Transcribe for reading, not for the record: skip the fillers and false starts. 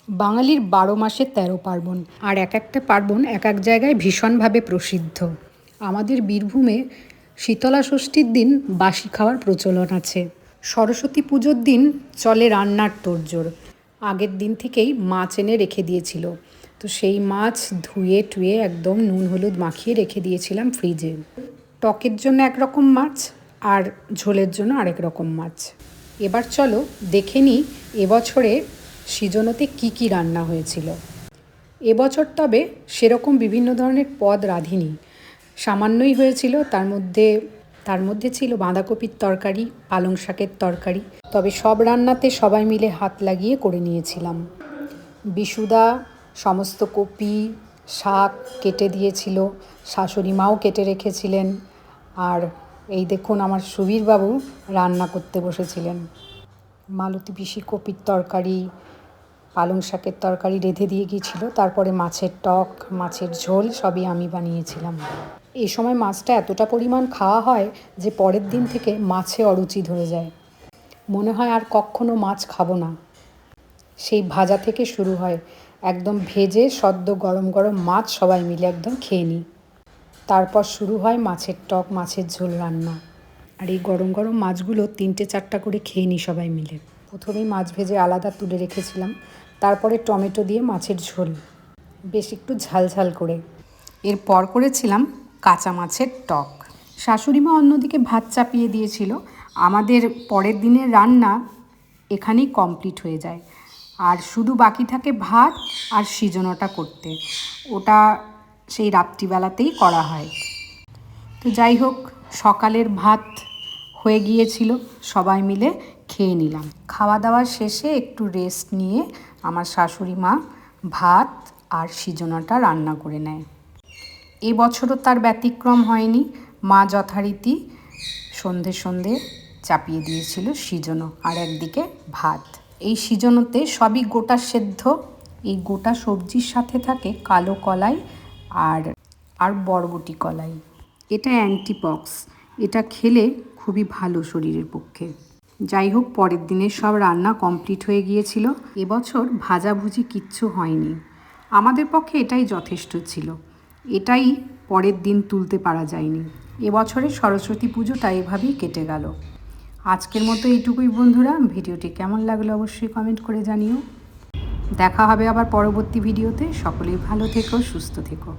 বাঙালির ১২ মাসে ১৩ পার্বণ, আর এক একটা পার্বণ এক এক জায়গায় ভীষণভাবে প্রসিদ্ধ। আমাদের বীরভূমে শীতলা ষষ্ঠীর দিন বাসি খাওয়ার প্রচলন আছে। সরস্বতী পুজোর দিন চলে রান্নার তোড়জোড়। আগের দিন থেকেই মাছ এনে রেখে দিয়েছিল, তো সেই মাছ ধুয়ে টুয়ে একদম নুন হলুদ মাখিয়ে রেখে দিয়েছিলাম ফ্রিজে। টকের জন্য একরকম মাছ আর ঝোলের জন্য আরেক রকম মাছ। এবার চলো দেখে নিই এবছরে সৃজনতে কি কি রান্না হয়েছিল। এবছর তবে সেরকম বিভিন্ন ধরনের পদ রাঁধিনি, সামান্যই হয়েছিল। তার মধ্যে ছিল বাঁধাকপির তরকারি, পালং শাকের তরকারি। তবে সব রান্নাতে সবাই মিলে হাত লাগিয়ে করে নিয়েছিলাম। বিশুদা সমস্ত কপি শাক কেটে দিয়েছিল, শাশুড়ি মাও কেটে রেখেছিলেন। আর এই দেখুন আমার সুবীরবাবু রান্না করতে বসেছিলেন। মালতী পিসি কপির তরকারি, পালং শাকের তরকারি রেঁধে দিয়ে গিয়েছিল। তারপরে মাছের টক, মাছের ঝোল সবই আমি বানিয়েছিলাম। এই সময় মাছটা এতটা পরিমাণ খাওয়া হয় যে পরের দিন থেকে মাছে অরুচি ধরে যায়, মনে হয় আর কখনো মাছ খাবো না। সেই ভাজা থেকে শুরু হয়, একদম ভেজে সদ্য গরম গরম মাছ সবাই মিলে একদম খেয়ে নিই। তারপর শুরু হয় মাছের টক, মাছের ঝোল রান্না। আর এই গরম গরম মাছগুলো 3-4টা করে খেয়ে নিই সবাই মিলে। প্রথমেই মাছ ভেজে আলাদা তুলে রেখেছিলাম, তারপরে টমেটো দিয়ে মাছের ঝোল, বেশ একটু ঝাল করে। এরপর করেছিলাম কাঁচা মাছের টক। শাশুড়িমা অন্যদিকে ভাত চাপিয়ে দিয়েছিল। আমাদের পরের দিনের রান্না এখানেই কমপ্লিট হয়ে যায়, আর শুধু বাকি থাকে ভাত আর সৃজনটা করতে। ওটা সেই রাত্রিবেলাতেই করা হয়। তো যাই হোক, সকালের ভাত হয়ে গিয়েছিল, সবাই মিলে খেয়ে নিলাম। খাওয়া দাওয়া শেষে একটু রেস্ট নিয়ে আমার শাশুড়ি মা ভাত আর সৃজনাটা রান্না করে নেয়। এবছরও তার ব্যতিক্রম হয়নি। মা যথারীতি সন্ধে চাপিয়ে দিয়েছিল সৃজনও, আর একদিকে ভাত। এই সৃজনতে সবই গোটা সেদ্ধ। এই গোটা সবজির সাথে থাকে কালো কলাই আর বরবটি কলাই। এটা অ্যান্টিপক্স, এটা খেলে খুবই ভালো শরীরের পক্ষে। যাই হোক, পরের দিনের সব রান্না কমপ্লিট হয়ে গিয়েছিল। এবছর ভাজাভুজি কিচ্ছু হয়নি। আমাদের পক্ষে এটাই যথেষ্ট ছিল, এটাই পরের দিন তুলতে পারা যায়নি। এবছরের সরস্বতী পুজোটা এভাবেই কেটে গেল। আজকের মতো এইটুকুই বন্ধুরা। ভিডিওটি কেমন লাগলো অবশ্যই কমেন্ট করে জানিও। দেখা হবে আবার পরবর্তী ভিডিওতে। সকলেই ভালো থেকো, সুস্থ থেকো।